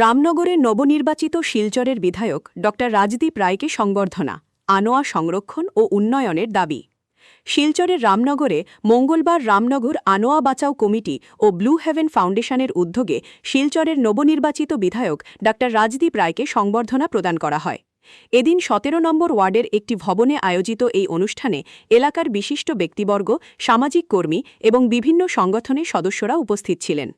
রামনগরের নবনির্বাচিত শিলচরের বিধায়ক ড রাজদীপ রায়কে সংবর্ধনা, আনোয়া সংরক্ষণ ও উন্নয়নের দাবি। শিলচরের রামনগরে মঙ্গলবার রামনগর আনোয়া বাঁচাও কমিটি ও ব্লু হেভেন ফাউন্ডেশনের উদ্যোগে শিলচরের নবনির্বাচিত বিধায়ক ড রাজদীপ রায়কে সংবর্ধনা প্রদান করা হয়। এদিন ১৭ নম্বর ওয়ার্ডের একটি ভবনে আয়োজিত এই অনুষ্ঠানে এলাকার বিশিষ্ট ব্যক্তিবর্গ, সামাজিক কর্মী এবং বিভিন্ন সংগঠনের সদস্যরা উপস্থিত ছিলেন।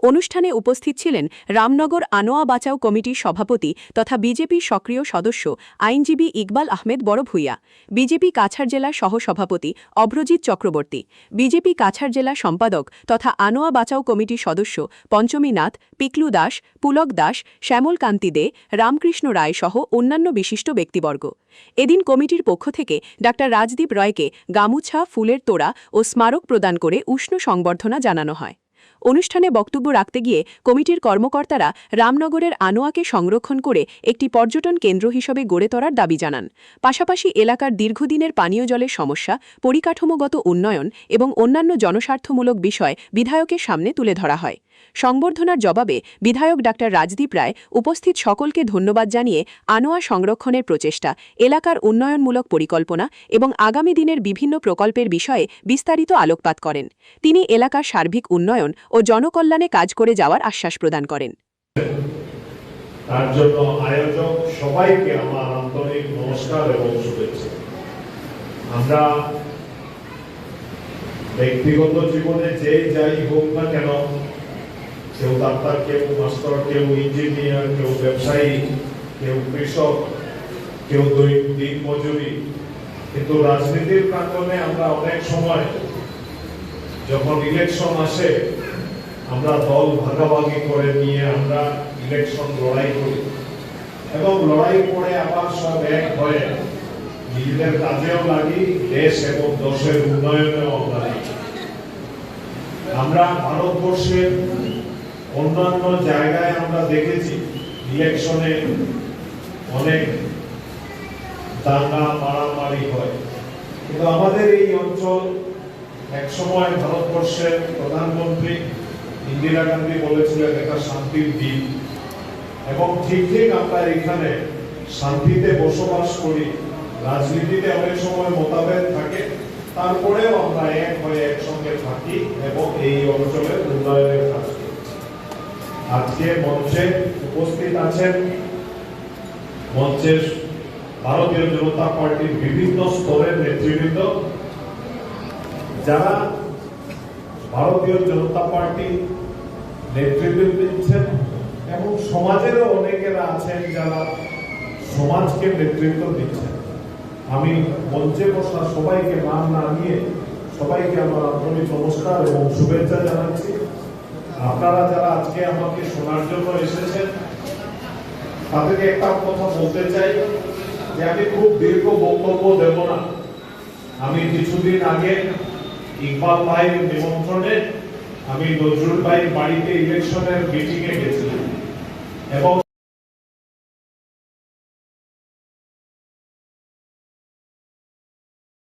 অনুষ্ঠানে উপস্থিত ছিলেন রামনগর আনোয়া বাঁচাও কমিটির সভাপতি তথা বিজেপির সক্রিয় সদস্য আইনজীবী ইকবাল আহমেদ বড়ভূঁইয়া, বিজেপি কাছাড় জেলা সহসভাপতি অভ্রজিৎ চক্রবর্তী, বিজেপি কাছাড় জেলা সম্পাদক তথা আনোয়া বাঁচাও কমিটির সদস্য পঞ্চমী নাথ, পিকলু দাস, পুলক দাস, শ্যামল কান্তি দে, রামকৃষ্ণ রায় সহ অন্যান্য বিশিষ্ট ব্যক্তিবর্গ। এদিন কমিটির পক্ষ থেকে ডা রাজদীপ রায়কে গামুছা, ফুলের তোড়া ও স্মারক প্রদান করে উষ্ণ সংবর্ধনা জানানো হয়। অনুষ্ঠানে বক্তব্য রাখতে গিয়ে কমিটির কর্মকর্তারা রামনগরের আনোয়াকে সংরক্ষণ করে একটি পর্যটন কেন্দ্র হিসেবে গড়ে তোলার দাবি জানান। পাশাপাশি এলাকার দীর্ঘদিনের পানীয় জলের সমস্যা, পরিকাঠামোগত উন্নয়ন এবং অন্যান্য জনস্বার্থমূলক বিষয় বিধায়কের সামনে তুলে ধরা হয়। সংবর্ধনার জবাবে বিধায়ক ডা রাজদীপ রায় উপস্থিত সকলকে ধন্যবাদ জানিয়ে আনোয়া সংরক্ষণের প্রচেষ্টা, এলাকার উন্নয়নমূলক পরিকল্পনা এবং আগামী দিনের বিভিন্ন প্রকল্পের বিষয়ে বিস্তারিত আলোকপাত করেন। তিনি এলাকার সার্বিক উন্নয়ন ও জনকল্যাণে কাজ করে যাওয়ার আশ্বাস প্রদান করেন। তার জন্য আয়োজক সবাইকে আমার আন্তরিক নমস্কার এবং শুভেচ্ছা। আমরা ব্যক্তিগত জীবনে যেই যাই হোক না কেন, কেউ ডাক্তার, কেউ মাস্টার, কেউ ইঞ্জিনিয়ার, কেউ ব্যবসায়ী, কেউ কৃষক, কেউ দিন মজুরি, কিন্তু রাজনীতির প্রাঙ্গণে আমরা অনেক সময় যখন ইলেকশন আসে আমরা দল ভাগাভাগি করে নিয়ে আমরা ইলেকশন লড়াই করি এবং লড়াই করে আবার সব এক হয়ে নিজেদের কাজেও লাগি, দেশ এবং দেশের উন্নয়নেও আমরা লাগি। আমরা ভারতবর্ষের অন্যান্য জায়গায় আমরা দেখেছি ইলেকশনে অনেক দাঙ্গা মারামারি হয়, কিন্তু আমাদের এই অঞ্চল একসময় ভারতবর্ষের প্রধানমন্ত্রী ইন্দিরা গান্ধী বলেছিলেন এটা শান্তির দ্বীপ, এবং ঠিক ঠিক আমরা এখানে শান্তিতে বসবাস করি। রাজনীতিতে অনেক সময় মতভেদ থাকে, তারপরেও আমরা এক হয়ে একসঙ্গে থাকি এবং এই অঞ্চলের উন্নয়নের কাজ করি। আজকে মঞ্চে উপস্থিত আছেন মঞ্চের ভারতীয় জনতা পার্টির বিভিন্ন স্তরের নেতৃবৃন্দ, যারা ভারতীয় জনতা পার্টি নেতৃত্ব দিচ্ছেন এবং সমাজেরও অনেকেরা আছেন যারা সমাজকে নেতৃত্ব দিচ্ছেন। আমি মঞ্চে বসা সবাইকে নাম না নিয়ে সবাইকে আমার আন্তরিক নমস্কার এবং শুভেচ্ছা জানাচ্ছি। আপনারা যারা আজকে আমাকে শোনার জন্য এসেছেন তাদেরকে একটা কথা বলতে চাই যে আমি খুব দীর্ঘ বক্তব্য দেব না। আমি কিছুদিন আগে ইকবাল ভাইয়ের নিমন্ত্রণে আমি নজরুল ভাইয়ের বাড়িতে ইলেকশনের মিটিংয়ে গেছিলাম এবং